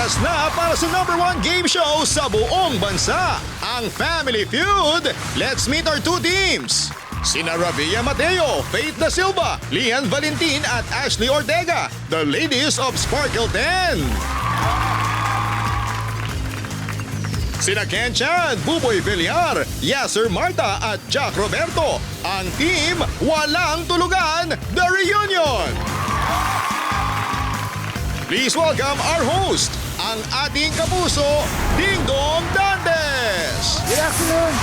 Oras na para sa #1 game show sa buong bansa, ang Family Feud. Let's meet our two teams. Sina Ravia Mateo, Faith Da Silva, Lian Valentin at Ashley Ortega, the ladies of Sparkle 10. Sina Ken Chan, Buboy Villar, Yasser Marta at Jack Roberto, ang team Walang Tulugan, The Reunion. Please welcome our host, ang ating kapuso, Ding Dong Dantes. Good afternoon!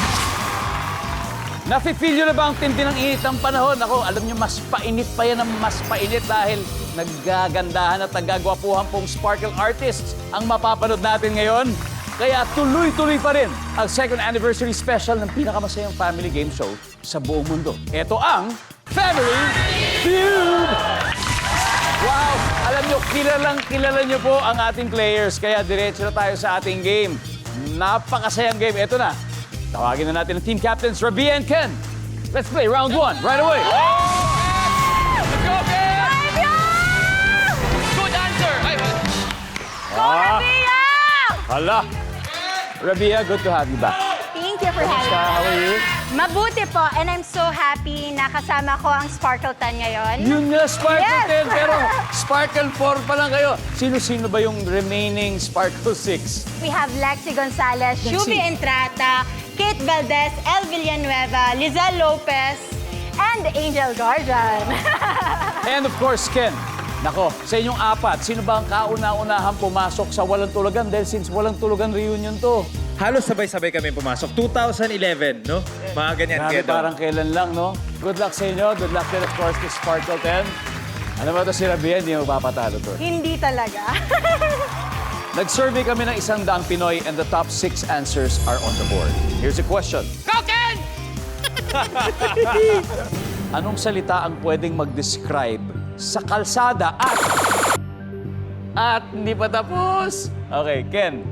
Nafe-feel nyo na ba ang tindi ng init ng panahon? Ako, alam nyo, mas painit pa yan ng mas painit dahil naggagandahan at naggagwapuhan pong sparkle artists ang mapapanood natin ngayon. Kaya tuloy-tuloy pa rin ang second anniversary special ng pinakamasayang family game show sa buong mundo. Ito ang Family Feud! Wow! Alam nyo, kilala nyo po ang ating players. Kaya diretso na tayo sa ating game. Napakasayang game. Ito na. Tawagin na natin ang team captains, Ravia and Ken. Let's play round 1 right away. Let's go, Ken! Good answer! Ravia! Hala! Ravia, good to have you back. Thank you for having me. How are you? Mabuti po, and I'm so happy na kasama ko ang Sparkle 10 ngayon. Yun nga, Sparkle Yes! 10, pero Sparkle 4 pa lang kayo. Sino-sino ba yung remaining Sparkle 6? We have Lexi Gonzalez, Shubi Entrata, Kate Valdez, El Villanueva, Lizelle Lopez, and Angel Guardian. And of course, Ken. Nako, sa inyong apat, sino ba ang kauna-unahang pumasok sa Walang Tulugan? Dahil since Walang Tulugan reunion to. Halos sabay-sabay kami pumasok. 2011, no? Mga ganyan Grabe, kaya daw. parang kailan lang, no? Good luck sa inyo. Good luck din, of course, to Sparkle 10. Ano ba ito si Ravia? Hindi mo papatalo to. Hindi talaga. Nag-survey kami ng 100 Pinoy and the top 6 answers are on the board. Here's a question. Go, Ken! Anong salita ang pwedeng mag-describe sa kalsada at hindi pa tapos? Okay, Ken.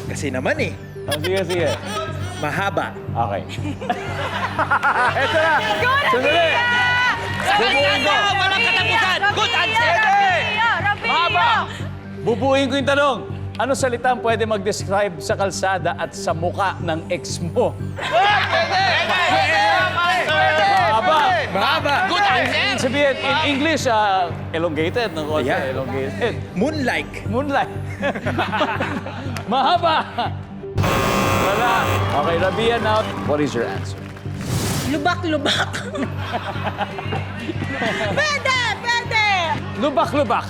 Kasi naman eh, Oh, sige, sige. mahaba. Okay. Ito na. Sandali. Sa kalsada, walang katapusan! Good answer! Mahaba. Bubuhin ko yung tanong. Ano salita ang pwede mag-describe sa kalsada at sa muka ng ex mo? Mahaba. Mahaba. Good answer! Ibig sabihin, in English, elongated. No? Yeah. Elongated. Moonlike. Moonlight. Mahaba. Wala. Okay, Ravia, now, what is your answer? Lubak-lubak. Pwede! Pwede! Lubak-lubak.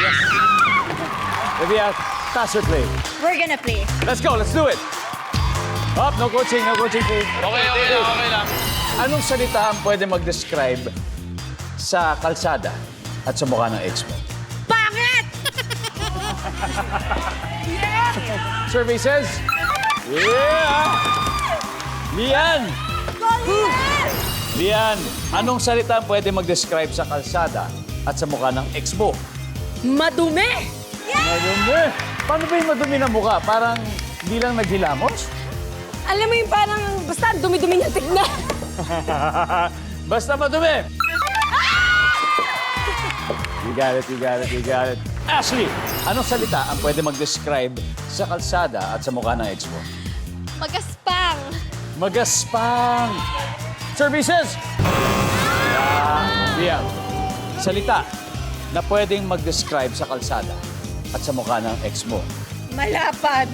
Yes. Ravia, pass or play? We're gonna play. Let's go, let's do it. Up, no coaching, please. Okay lang. Anong salita ang pwede mag-describe sa kalsada at sa mukha ng ex mo? Pangit! Survey says... Yeah! Lian! Lian, anong salita ang pwede mag-describe sa kalsada at sa mukha ng ex mo? Madumi! Madumi. Paano ba yung madumi na mukha? Parang hindi lang naghilamos? Alam mo yung parang basta dumi-dumi niya tignan. Basta madumi. You got it, you got it, you got it. Ashley, anong salita ang pwede mag-describe sa kalsada at sa mukha ng ex mo? Magaspang. Magaspang. Services. Yeah. Salita na pwedeng mag-describe sa kalsada at sa mukha ng ex mo. Malapad.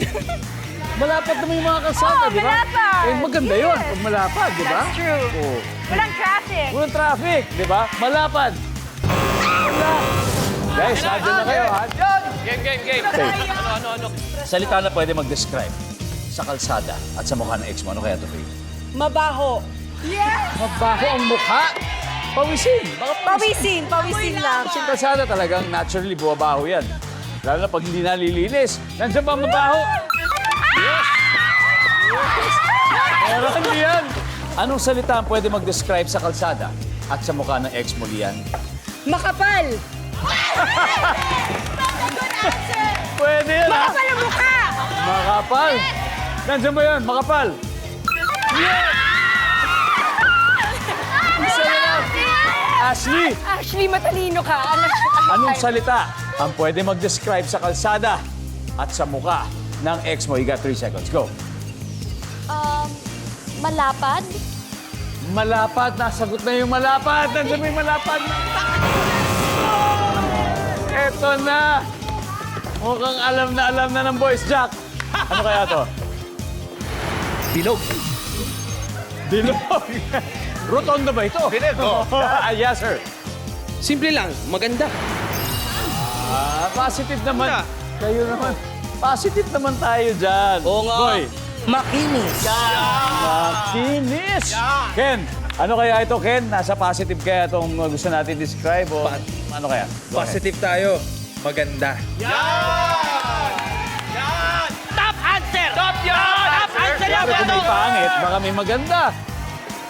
Malapad naman yung mga kalsada, Oo, di ba? malapad. Eh, maganda Yes. yun pag malapad, di ba? That's true. Oo. Walang traffic. Walang traffic, di ba? Malapad. Wala. Guys, hardin na kayo, ha? Game. Ano? Salita na pwede mag-describe sa kalsada at sa mukha ng ex mo. Ano kaya ito, Faith? Mabaho. Yes! Mabaho ang mukha. Pawisin. Baka Pawisin lang. Sa kalsada talagang naturally buwabaho yan. Lalo na pag hindi nalilinis. Nandiyan ba ang mabaho? Yes! Meron yan. Anong salita ang pwede mag-describe sa kalsada at sa mukha ng ex mo, Lian? Makapal. Pwede yan, ha? Makapal ang mukha. Makapal. Nandiyan ba yan? Makapal. Yes! Isa na lang. Ashley, Ashley, matalino ka. anong salita ang pwede mag-describe sa kalsada at sa muka ng ex mo. You got 3 seconds. Go. Malapad. Malapad. Nasagot na yung malapad. Nandiyan may malapad. Eto na. Mukhang alam na ng Boys Jack. Ano kaya to? Bilog. Bilog. Rotondo ba ito? Yes, sir. Simple lang, maganda. Positive naman. Kayo naman. Positive naman tayo dyan. Oo nga. Boy. Makinis. Makinis. Ken, ano kaya ito, Ken? Nasa positive kaya itong gusto natin describe? O ano kaya? Go ahead. Positive tayo. Maganda. Top answer! Top yun! Top answer yan! Pero kung may pangit, baka may maganda.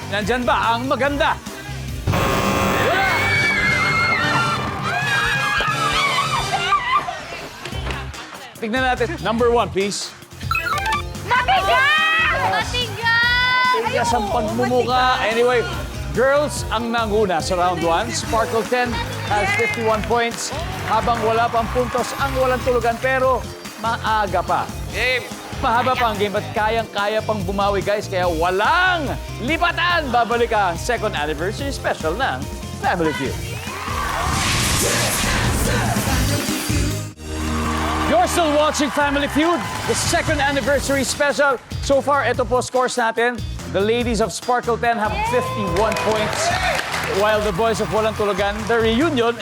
Nandyan ba ang maganda? Tignan natin. Number 1, please. Matigas! Matigas! Tigas ang pagmumuka. Anyway, girls ang nanguna sa round 1. Sparkle 10 has 51 points. Habang wala pang puntos ang walang tulugan. Pero maaga pa. Game. Mahaba pa ang game at kayang-kaya pang bumawi, guys. Kaya walang lipatan. Babalik ang second anniversary special ng Family Feud. You're still watching Family Feud, the second anniversary special. So far, ito po scores natin. The ladies of Sparkle 10 have 51 points, while the boys of Walang Tulugan, the reunion,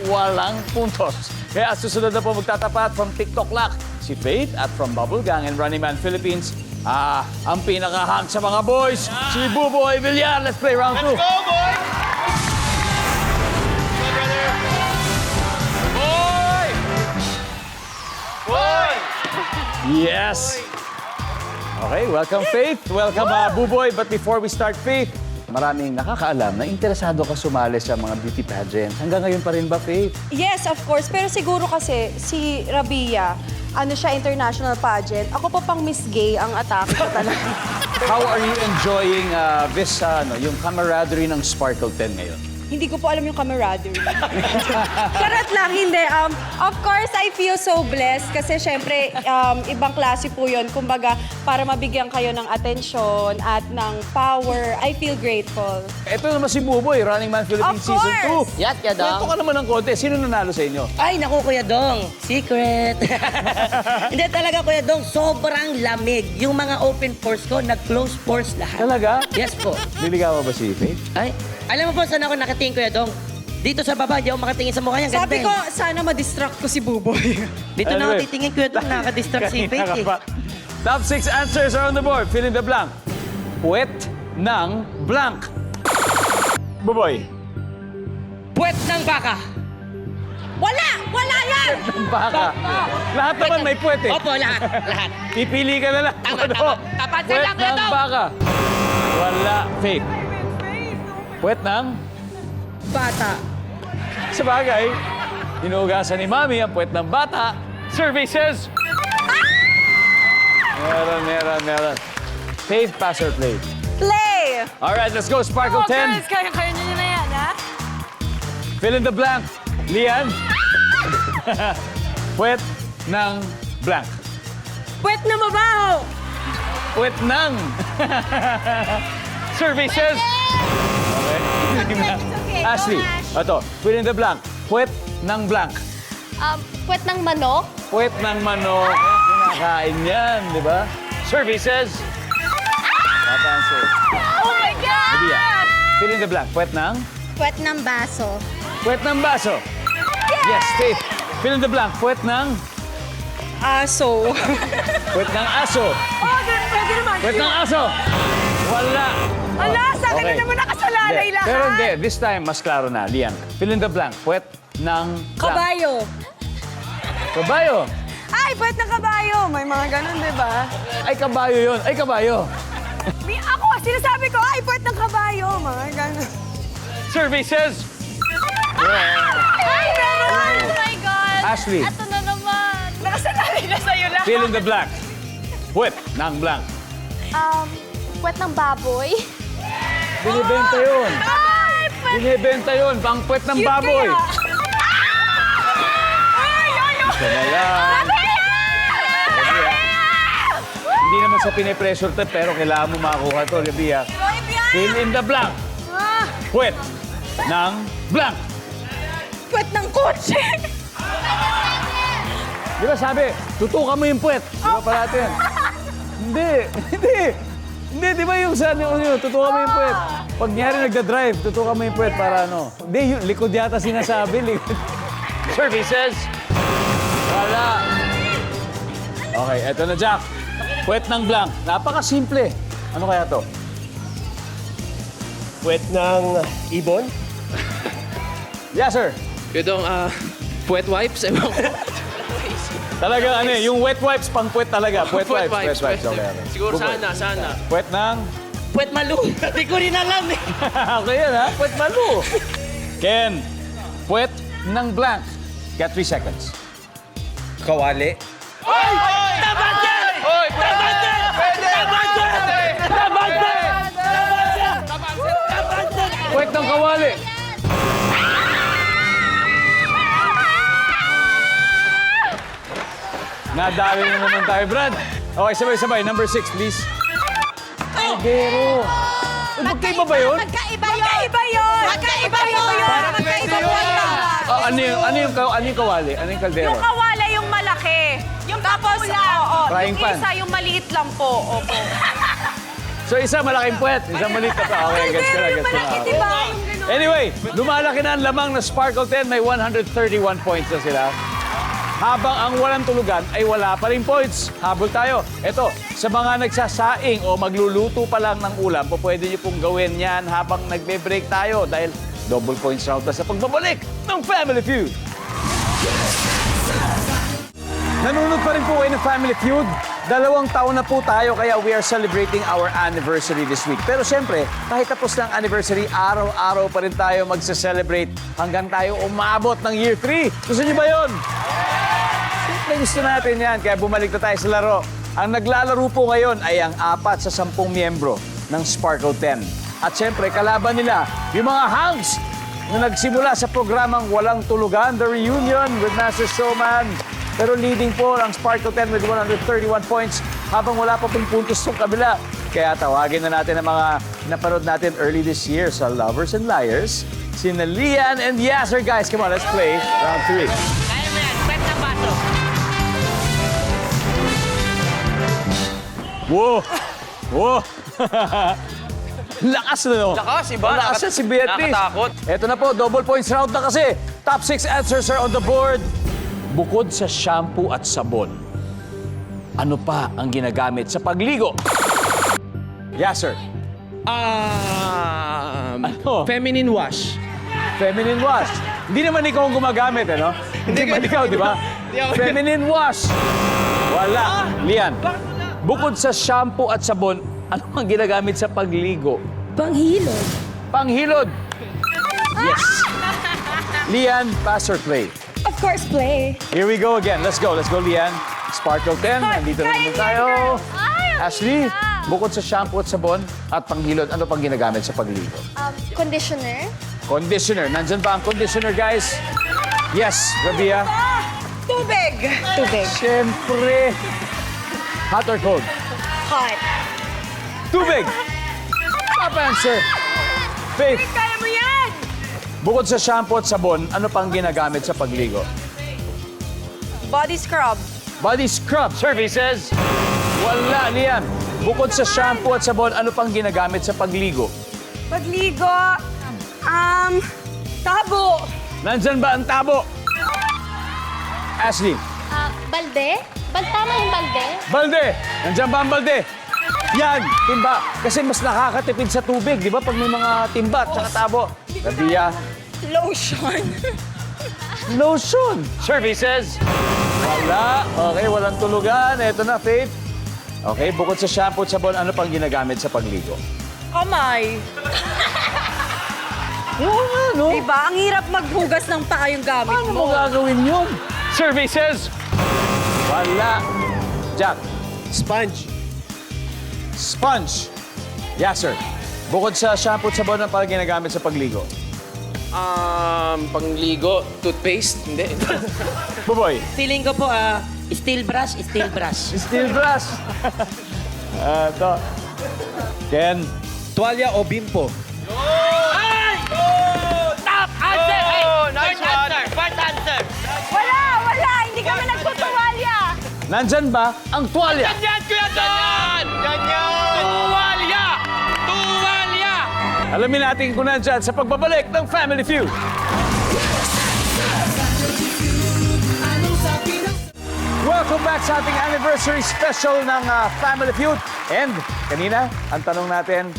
walang puntos. Kaya at susunod na po magtatapat from TikTok Lock, si Faith, at from Bubble Gang and Running Man Philippines, ang pinaka-hang sa mga boys, si Buboy Villar. Let's play round 2. Go, boy! Boy! Boy! Yes! Okay, welcome Faith. Welcome Buboy. But before we start, Faith, maraming nakakaalam na interesado ka sumali sa mga beauty pageants. Hanggang ngayon pa rin ba, Faith? Yes, of course. Pero siguro kasi si Rabia, ano siya, international pageant. Ako pa pang Miss Gay ang atake ko talaga. How are you enjoying this, yung camaraderie ng Sparkle 10 ngayon? Hindi ko po alam yung camaraderie. Charot lang, hindi. Of course, I feel so blessed kasi syempre, ibang klase po yun. Kumbaga, para mabigyan kayo ng atensyon at ng power, I feel grateful. Ito naman si Buboy, Running Man Philippines Of Season course! 2. Yat ka, Dong. Kwento ka naman ng konti. Sino nanalo sa inyo? Ay, naku, Kuya Dong. Secret. Hindi talaga, Kuya Dong. Sobrang lamig. Yung mga open pores ko, nag-close pores lahat. Talaga? Yes po. Liligaw ba si Faith? Ay, alam mo po saan ako nakatingin, Kuya Dong? Dito sa baba, di ako makatingin sa mukha niya. Sabi ko, sana ma-distract ko si Buboy. Dito na ako Anyway. titingin, Kuya Dong. Nakaka-distract si Kanina Faith ka pa. Top 6 answers are on the board. Fill in the blank. Puwet ng blank. Buboy. Puwet ng baka. Wala! Wala yan! Ng baka. Lahat naman may puwet eh. Opo, lahat. Lahat. Pipili ka na lang. Tama, Ano? tama. Tapat sa Puwet lang, Kuya ng Dong. baka. Wala. Faith. Puwet ng... Bata. Sa bagay, inuugasan ni Mami ang puwet ng bata. Services. Meron. Faith, pass or play? Play! Alright, let's go. Sparkle 10. kaya nyo na yan, ha? Fill in the blank. Lian. Puwet ng blank. Puwet na mabaho! Puwet ng... Services. Okay. okay. Ashley, Go, Ash. ito. Fill in the blank. Puwet ng blank. Puwet ng manok. Puwet ng manok. Kinakain yan, di ba? Services. Top answer. Oh my God! Rabia. Fill in the blank. Puwet ng... Puwet ng baso. Puwet ng baso. Yes, Faith. Fill in the blank. Puwet ng... Aso. Puwet ng aso. Oh, pwede naman. Puwet ng aso. Wala. Ala, sa akin Okay. na naman nakasalalay Hindi. lahat. Pero hindi. This time, mas klaro na. Lian. Fill in the blank. Puwet ng... blank. Kabayo. Kabayo. Ay, puwet ng kabayo. May mga ganun, di ba? Ay, kabayo yun. Ay, kabayo. Ako, sinasabi ko, ay, puwet ng kabayo. Mga ganun. Services. Ay, meron! Oh my God! Ashley. Ito na naman. Nakasalalay na sa'yo lahat. Fill in the blank. Puwet ng blank. Puwet ng baboy. Binibenta yun. Ay! Binibenta yun. Pang puwet ng Cute baboy. kaya. Ay, Ito na lang. Hindi naman sa pinipressure to, pero kailangan mo makakuha to, Rabia. Fill in the blank. Puwet ng blank. Puwet ng kotse. Di ba sabi, tutukan mo yung puwet. Di ba parati yan? Hindi. Di ba yung sa ano yun, tutukan mo yung puwet. Pag nyari nagda-drive, tutukan mo yung puwet para ano. Hindi, yung likod yata sinasabi. Likod. Services. Wala. Okay, eto na, Jack. Puwet ng blank. Napakasimple. Ano kaya to? Puwet ng ibon? Yes, sir. Yung puwet wipes, ewan ko. Talaga ano yung wet wipes, pang puwet talaga. Puwet wipes. Okay, okay. Siguro Puwet. sana. Puwet ng... Puwet malu. Hindi ko rin alam eh. Okay yan, ha? Puwet malu. Ken, puwet ng blank. Got 3 seconds. Kawali. Puwet ng kawali. Nadali na naman tayo, Brad. Okay, sabay-sabay. Number 6, please. Pero. Magkaiba ba yun? Magkaiba yun. Magkaiba yun. Ano yung kawali? Ano yung kaldero? Yung kawala yung malaki. Yung tapos, oo. Frying Yung pan. isa yung maliit lang po. Opo. So, isa malaking puwet, isa maliit na pa. Okay, gets ko na. Diba? Anyway, lumalaki na ang lamang na Sparkle 10. May 131 points na sila. Habang ang walang tulugan ay wala pa rin points. Habol tayo. Ito, sa mga nagsasaing o magluluto pa lang ng ulam, pwede niyo pong gawin yan habang nagbe-break tayo dahil double points round na sa pagbabalik ng Family Feud. Nanonood pa rin po kayo ng Family Feud. 2 taon na po tayo kaya we are celebrating our anniversary this week. Pero siyempre, kahit tapos ng anniversary, araw-araw pa rin tayo magse-celebrate hanggang tayo umabot ng year 3. Gusto niyo ba yun? Siyempre gusto natin yan, kaya bumalik na tayo sa laro. Ang naglalaro po ngayon ay ang 4 sa 10 miyembro ng Sparkle 10. At siyempre, kalaban nila, yung mga hangs na nagsimula sa programang Walang Tulugan, The Reunion with Master Showman. Pero leading po ang Sparkle 10 with 131 points habang wala pa pong puntos sa kabila. Kaya tawagin na natin ang mga napanood natin early this year sa Lovers and Liars. Sina Lian and Yasser. Guys, come on, let's play round 3. Kaya mo yan. Puwet na baso. Whoa! Whoa! Lakas na, no? Lakas, iba. Lakas na si Beatrice. Nakatakot. Ito na po, double points round na kasi. Top 6 answers are on the board. Bukod sa shampoo at sabon, ano pa ang ginagamit sa pagligo? Yes, sir. Ano? Feminine wash. Feminine wash. Hindi naman ikaw ang gumagamit, ano? Hindi naman ikaw, di ba? Feminine wash. Wala. Lian, bukod sa shampoo at sabon, ano ang ginagamit sa pagligo? Panghilod. Panghilod. Yes. Lian, pass or play? Of course, play. Here we go again. Let's go, Lian. Sparkle 10, nandito na naman tayo. Ashley, bukod sa shampoo at sabon at panghilod, ano pang ginagamit sa pagligo? Conditioner. Conditioner. Nandyan ba ang conditioner, guys? Yes, Rabia. Tubig. Siyempre. Hot or cold? Hot. Tubig. Top answer. Faith, Kaya mo yan! bukod sa shampoo at sabon, ano pang ginagamit sa pagligo? Body scrub. Body scrub services. Wala, Lian. Bukod sa shampoo at sabon, ano pang ginagamit sa pagligo? Pagligo. Tabo. Nandyan ba ang tabo? Ashley. Balde? Tama yung balde? Balde! Nandiyan ba ang balde? Yan, timba. Kasi mas nakakatipid sa tubig, di ba? Pag may mga timba at saka tabo. Rabia. Lotion. Lotion. Services. Wala. Okay, walang tulugan. Eto na, Faith. Okay, bukod sa shampoo at sabon, ano pang ginagamit sa pagligo? Kamay. Oo nga, no? Diba? Ang hirap maghugas ng paa yung gamit Paano mo mo. gagawin yun? Services. Wala. Jack. Sponge. Sponge. Yes, sir. Bukod sa shampoo at sabon, ano pang ginagamit sa pagligo? Pangligo, toothpaste, hindi. Buboy. Feeling ko po, steel brush, steel brush. Steel brush. Ito. Ken. Tuwalya o bimpo? Top answer! Fourth answer! Wala! Hindi kami nagtutuwalya! Nandyan ba ang tuwalya? Ganyan, Kuya Don! Ganyan! Tuwalya! Tuwalya! Alamin natin kung nandyan sa pagbabalik ng Family Feud. Welcome back sa ating anniversary special ng Family Feud. And kanina, ang tanong natin,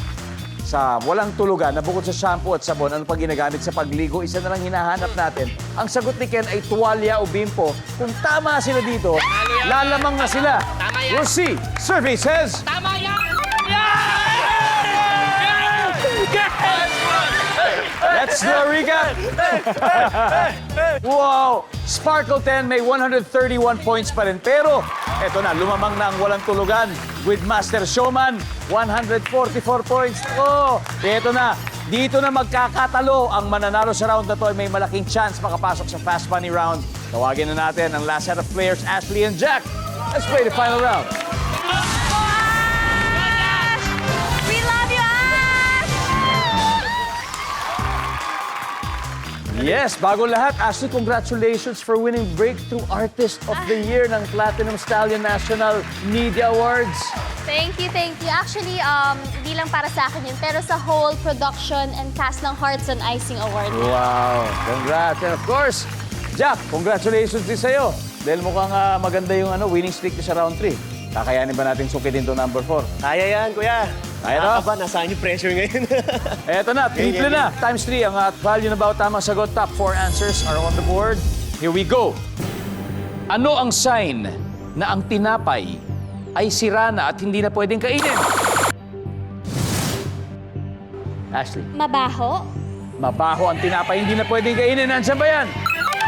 sa walang tulugan na bukod sa shampoo at sabon, ano pa ginagamit sa pagligo, isa na lang hinahanap natin. Ang sagot ni Ken ay tuwalya o bimpo. Kung tama sila dito, lalamang na sila. Tama yan. We'll see. Survey says... Tama yan! Let's do a recap. Wow! Sparkle 10 may 131 points pa rin. Pero, eto na, lumamang na ang walang tulugan with Master Showman, 144 points. Oh, eto na. Dito na magkakatalo ang mananalo sa round na to ay may malaking chance makapasok sa Fast Money round. Tawagin na natin ang last set of players, Ashley and Jack. Let's play the final round. We love you, Ash! Yes, bago lahat, Ashley, congratulations for winning Breakthrough Artist of the Year ng Platinum Stallion National Media Awards. Thank you, thank you. Actually, hindi lang para sa akin yun, pero sa whole production and cast ng Hearts on Icing Award. Wow, congrats. And of course, Jack, congratulations din sa'yo. Dahil mukhang maganda yung winning streak niyo sa round 3. Kakayanin ba natin sukitin to number 4? Kaya yan, kuya. Kaya to? Nakakaba, nasaan yung pressure ngayon? Eto na, triple na. Times 3 ang value na bawat tamang sagot. Top 4 answers are on the board. Here we go. Ano ang sign na ang tinapay ay sira na at hindi na pwedeng kainin? Ashley. Mabaho. Mabaho ang tinapay, hindi na pwedeng kainin. Nandiyan ba yan?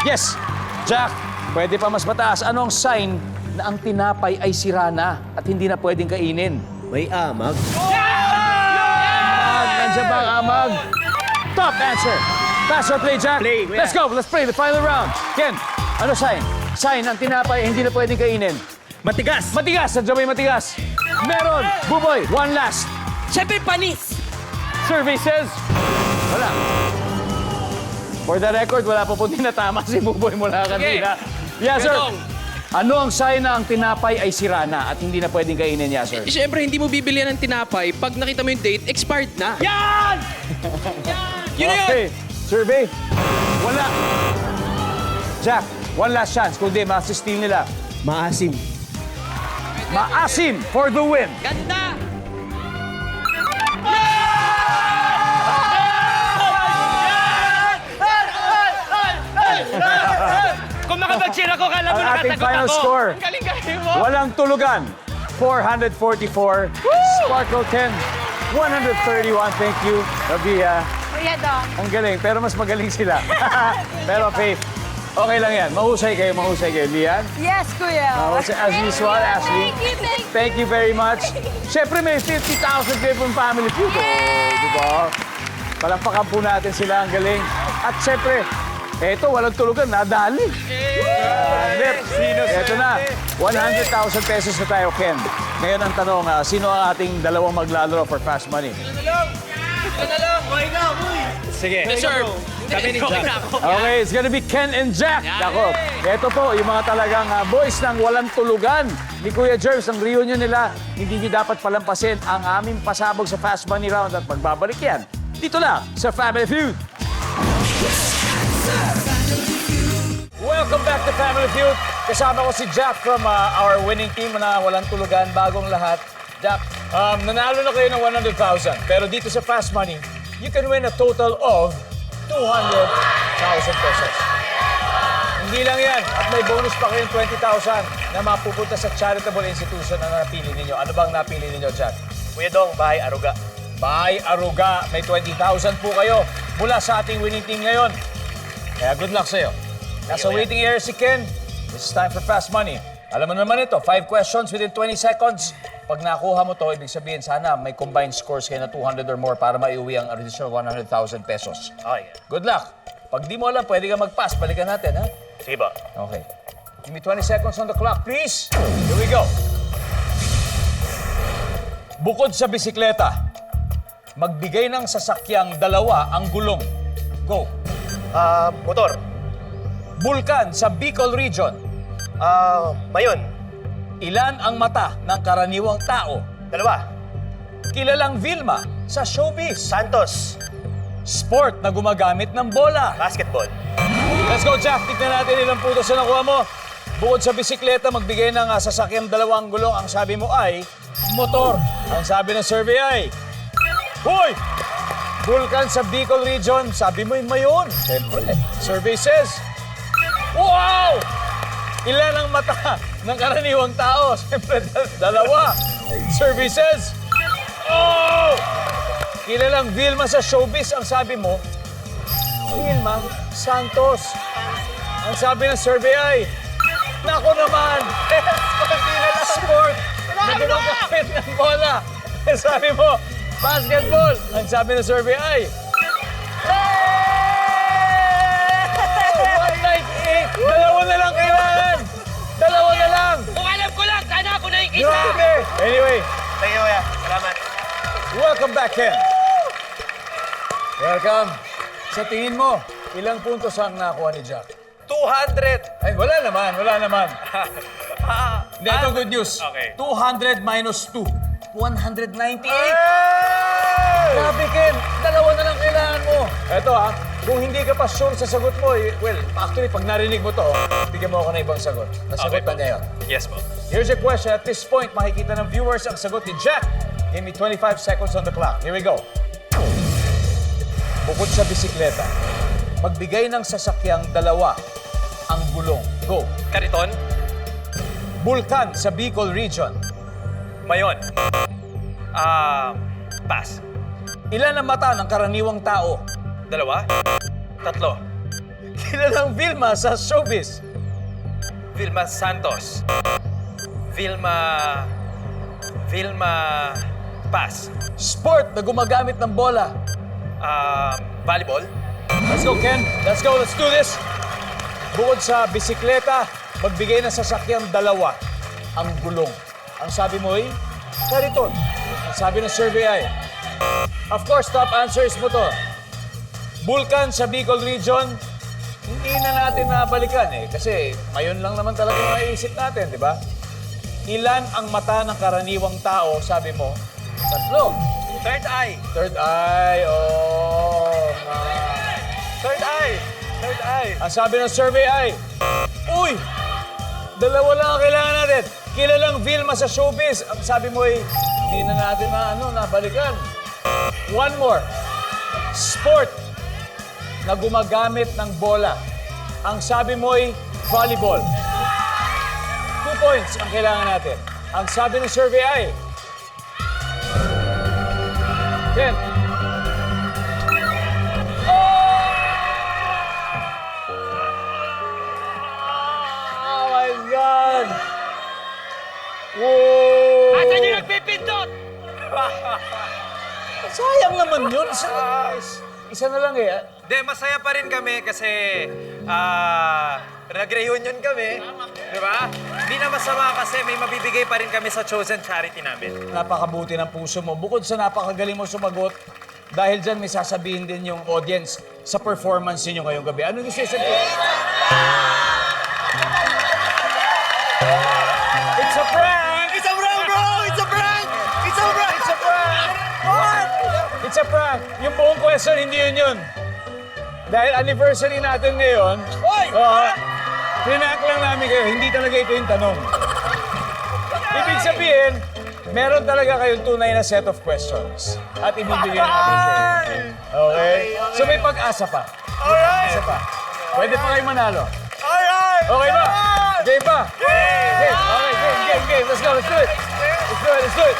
Yes. Jack, pwede pa mas mataas. Ano ang sign na ang tinapay ay sira na at hindi na pwedeng kainin? May amag. Nandiyan ba ang amag? Top answer. Pass or play, Jack? Play, kuya. Let's go. Let's play the final round. Ken, ano sign? Sign ang tinapay ay hindi na pwedeng kainin. Matigas! Matigas. Nandiyan ba yung matigas? Meron. Buboy, one last. Siyempre, panis. Survey says, wala. For the record, wala pa po tinatama si Buboy mula kanina. Yes, sir. Ganong. Ano ang sign na ang tinapay ay sira na at hindi na pwedeng kainin niya, sir? Siyempre, hindi mo bibili ng tinapay. Pag nakita mo yung date, expired na. Yan! Yun na yun! Okay. Survey. Wala. Jack, one last chance. Kung di, masistil nila. Maasim. Maasim for the win. Ganda! Kung makapag-cheer ako, kala mo Ang ating nakasagot final ako. score. Galing-galing mo. Walang tulugan. 444. Sparkle 10. 131. Thank you, Rabia. Kuya Dong. Ang galing, pero mas magaling sila. Pero Faith, okay lang yan. Mahusay kayo, Lian. Yes, Kuya. Mahusay as usual, Ashley. Thank you very much. Siyempre, may 50,000 kayo pong family feud. Oh, diba? Palampakan po natin sila. Ang galing. At siyempre, eto, walang tulugan. Nadali. Eto na. 100,000 pesos na tayo, Ken. Ngayon ang tanong, sino ang ating dalawang maglalaro for fast money? Sige. Deserve. Kami ni Jack. Okay, it's gonna be Ken and Jack. Ako, eto po, yung mga talagang boys ng walang tulugan ni Kuya Jervis, ang reunion nila, hindi nyo dapat palampasin ang aming pasabog sa Fast Money Round at magbabalik yan. Dito lang sa Family Feud. Welcome back to Family Feud. Kasama ko si Jack from our winning team na walang tulugan, bagong lahat. Jack, nanalo na kayo ng 100,000. Pero dito sa Fast Money, you can win a total of 200,000 pesos. Hindi lang yan. At may bonus pa kayong 20,000 na mapupunta sa charitable institution na napili ninyo. Ano bang napili ninyo, Jack? Kuya Dong, Bahay Aruga. Bahay Aruga. May 20,000 po kayo mula sa ating winning team ngayon. Kaya good luck sa'yo. Nasa waiting area si Ken. This is time for Fast Money. Alam mo naman ito, 5 questions within 20 seconds. Pag nakuha mo to, ibig sabihin sana may combined scores kayo na 200 or more para maiuwi ang additional 100,000 pesos. Okay. Good luck. Pag di mo alam, pwede ka mag-pass. Balikan natin, ha? Sige ba? Okay. Give me 20 seconds on the clock, please. Here we go. Bukod sa bisikleta, magbigay ng sasakyang dalawa ang gulong. Go. Motor. Bulkan sa Bicol Region. Mayon. Ilan ang mata ng karaniwang tao? 2. Kilalang Vilma sa showbiz. Santos. Sport na gumagamit ng bola. Basketball. Let's go, Jack. Tignan natin ilang puntos na nakuha mo. Bukod sa bisikleta, magbigay ng sasakyang dalawang gulong. Ang sabi mo ay motor. Ang sabi ng survey ay... Hoy! Vulcan sa Bicol Region. Sabi mo yung mayon. Siyempre. Survey says... Wow! Ilan ang mata ng karaniwang tao? Siyempre, dalawa. Survey says... Oh! Kilalang Vilma sa showbiz. Ang sabi mo, Vilma Santos. Ang sabi ng survey ay... Nako naman! Konti na lang sport na gumagamit ng bola. Ang sabi mo, basketball. Ang sabi ng survey ay... 198! Dalawa na lang kailangan! Dalawa na lang! Kung alam ko lang, sana ako na yung isa. Grabe! Anyway, Thank you, kuya. Salamat. welcome back, Ken. Welcome. Sa tingin mo, ilang puntos ang nakuha ni Jack? 200. Ay, wala naman, wala naman. Hindi, ito good news. Okay. 200 minus 2. 198. Grabe, Ken. Dalawa na lang kailangan mo. Eto ha, kung hindi ka pa sure sa sagot mo, well, actually, pag narinig mo to, bigyan mo ako ng ibang sagot. Nasagot na niya yun. Yes po. Here's your question. At this point, makikita ng viewers ang sagot ni Jack. Give me 25 seconds on the clock. Here we go. Bukod sa bisikleta, magbigay ng sasakyang dalawa ang gulong. Go. Kariton. Bulkan sa Bicol Region. Mayon. Pass. Ilan ang mata ng karaniwang tao? 2. 3. Kilalang Vilma sa showbiz. Vilma Santos. Vilma... Pass. Sport na gumagamit ng bola. Volleyball. Let's go, Ken. Let's go. Let's do this. Bukod sa bisikleta, magbigay ng sasakyang dalawa ang gulong. Ang sabi mo ay kariton. Ang sabi ng survey ay... Of course, top answers mo to. Bulkan sa Bicol Region, hindi na natin nabalikan eh. Kasi mayon lang naman talaga yung maiisip natin, di ba? Ilan ang mata ng karaniwang tao, sabi mo? 3. Third eye. Third eye, oh. Third eye. Third eye. Ang sabi ng survey ay, uy! Dalawa lang ang kailangan natin. Kilalang Vilma sa showbiz. Ang sabi mo ay, hindi na natin nabalikan. One more. Sport na gumagamit ng bola. Ang sabi mo ay volleyball. 2 points ang kailangan natin. Ang sabi ng survey ay... Ken. Oh my God! Whoa! Asan yung nagpipindot? Sayang naman yun. Isa na lang eh. Hindi, masaya pa rin kami kasi nag-reunion kami. Di ba? Hindi na masama kasi may mabibigay pa rin kami sa chosen charity namin. Napakabuti ng puso mo. Bukod sa napakagaling mo sumagot, dahil dyan may sasabihin din yung audience sa performance niyo ngayong gabi. Ano yung sasabihin? It's a prank! It's a prank, bro! It's a prank! It's a prank! It's a prank! What? It's a prank. Yung buong question, hindi yun. Dahil anniversary natin ngayon, prank lang namin kayo. Hindi talaga ito yung tanong. Ibig sabihin, meron talaga kayong tunay na set of questions. At ibibigay natin sa inyo. Okay? So may pag-asa pa. Alright! Isa pa. Pwede pa kayo manalo. Alright! Okay ba? Game ba? Game! Okay, game. Let's go, let's do it. Let's do it.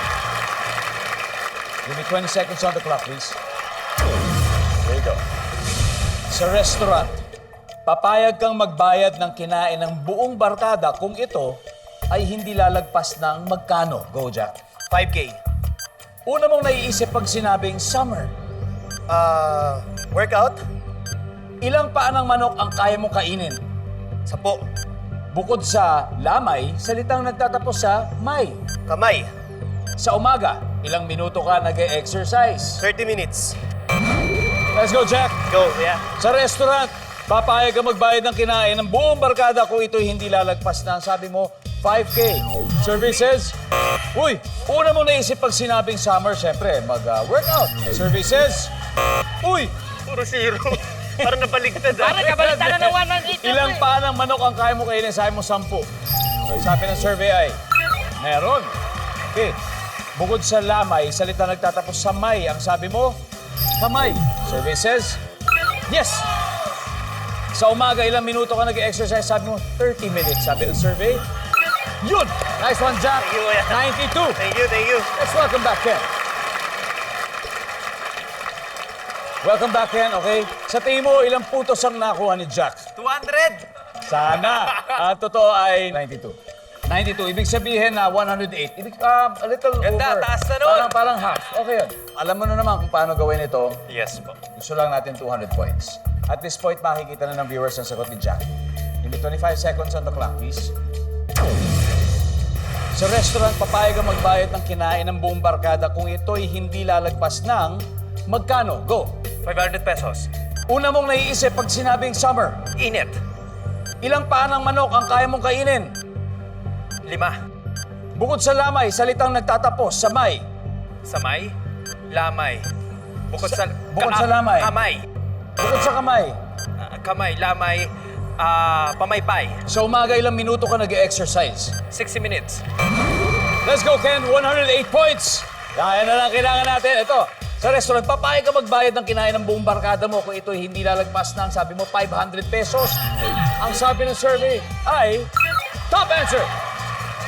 Give me 20 seconds on the clock, please. There you go. Sa restaurant, papayag kang magbayad ng kinain ng buong barkada kung ito ay hindi lalagpas ng magkano. Go, Jack. 5K. Una mong naiisip pag sinabing summer. Workout? Ilang paa ng manok ang kaya mong kainin? 10. Bukod sa lamay, salitang nagtatapos sa may. Kamay. Sa umaga, ilang minuto ka nag-e-exercise? 30 minutes. Let's go, Jack! Go, yeah. Sa restaurant, papayag ka magbayad ng kinain ng buong barkada kung ito'y hindi lalagpas na, sabi mo, 5K. Services? Uy, una mo naisip pag sinabing summer, syempre, mag-workout. Services? Uy, Puro zero. Parang nabaligtad. Parang kabaligtaran ng 118. ilang paa ng manok ang kaya mo kainin? Sabi mo, 10. Sabi ng survey ay, meron. Okay. Bukod sa lamay, salita nagtatapos sa may. Ang sabi mo, kamay. Survey says, yes. Sa umaga, ilang minuto ka nag-exercise? Sabi mo, 30 minutes. Sabi ng survey, yun! Nice one, Jack. Thank you, Kuya. 92. Thank you, thank you. Let's welcome back, Ken. Welcome back, Ken. Okay. Sa tingin mo, ilang putos ang nakuha ni Jack? 200. Sana. Ang totoo ay 92. 92. Ibig sabihin na 108. A little Ganda, over. taas na nun. Parang half. Okay yun. Alam mo na naman kung paano gawin ito. Yes po. Gusto lang natin 200 points. At this point, makikita na ng viewers ang sagot ni Jack. Give me 25 seconds on the clock, please. Sa restaurant, papayag ang magbayad ng kinain ng buong barkada kung ito'y hindi lalagpas ng magkano? Go! 500 pesos. Una mong naiisip pag sinabing summer. Init. Ilang paa ng manok ang kaya mong kainin? 5. Bukod sa lamay, salitang nagtatapos sa may. Samay. Lamay. Bukod sa... bukod sa lamay. Kamay. Bukod sa kamay. Kamay. Lamay. Pamaypay. Sa umaga, ilang minuto ka nag-exercise? 60 minutes. Let's go, Ken. 108 points. Kaya na lang kailangan natin. Ito, sa restaurant, papayag ka magbayad ng kinain ng buong barkada mo kung ito'y hindi lalagpas ng, sabi mo, 500 pesos. Ang sabi ng survey ay, top answer.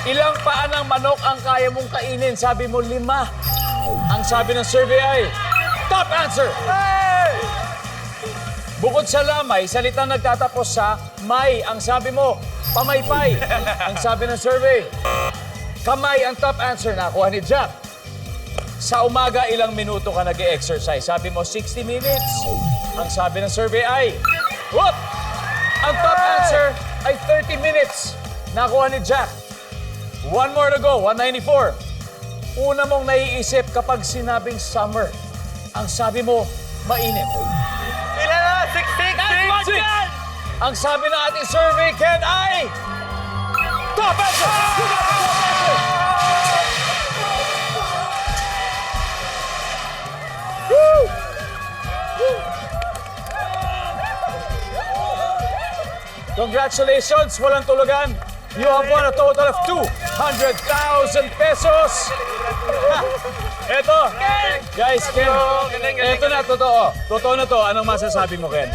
Ilang paa ng manok ang kaya mong kainin? Sabi mo, 5. Ang sabi ng survey ay, top answer. Bukod sa lamay, salitang nagtatapos sa may. Ang sabi mo, pamaypay. Ang sabi ng survey, kamay ang top answer. Nakuha ni Jack. Sa umaga, ilang minuto ka nag-exercise? Sabi mo, 60 minutes. Ang sabi ng survey ay, whoop! Ang top answer ay 30 minutes. Nakuha ni Jack. One more to go, 194. Una mong naiisip kapag sinabing summer. Ang sabi mo, mainit. Ilan na? 6. Ang sabi ng ating survey, Ken, ay... top answer! You got the top answer! Woo! Woo! Congratulations! Walang tulugan. You have won a total of 200,000 pesos. Eto, guys, Ken, eto na, totoo. Totoo na to. Anong masasabi mo, Ken?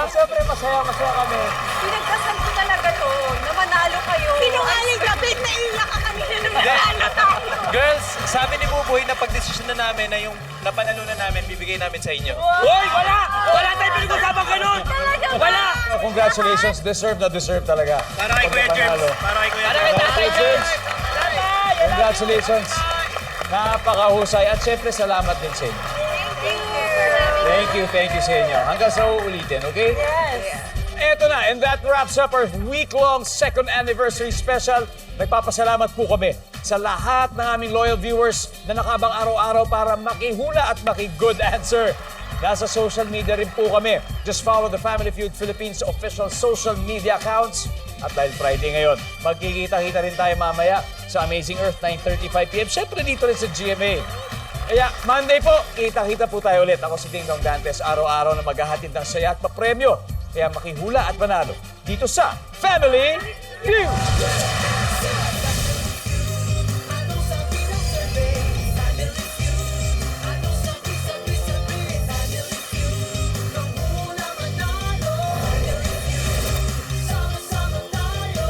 Siyempre, masaya kami. Pinagdasal ko talaga to, na manalo kayo. Sinungaling ka, babe, naiiyak ka kanina na manalo tayo. Girls, sabi ni Buboy na pagdesisyon na namin na yung napanalunan namin, bibigay namin sa inyo. Hoy, wala! Wala tayong pinag-usapan ganun! Wala! Congratulations. Deserve na deserve talaga. Para kay Kuya James. Para kay Kuya James. Congratulations. Congratulations. Napakahusay. At syempre, salamat din sa inyo. Thank you sa inyo. Hanggang sa uulitin, okay? Yes. Eto na, and that wraps up our week-long second anniversary special. Nagpapasalamat po kami sa lahat ng aming loyal viewers na nakabang araw-araw para makihula at maki-good answer. Nasa social media rin po kami. Just follow the Family Feud Philippines official social media accounts. At dahil Friday ngayon, magkikita-kita rin tayo mamaya sa Amazing Earth, 9:35 p.m. Siyempre dito rin sa GMA. Kaya Monday po, kita-kita po tayo ulit. Ako si Ding Dong Dantes, araw-araw na maghahatid ng saya at papremyo. Kaya makihula at manalo dito sa Family Feud!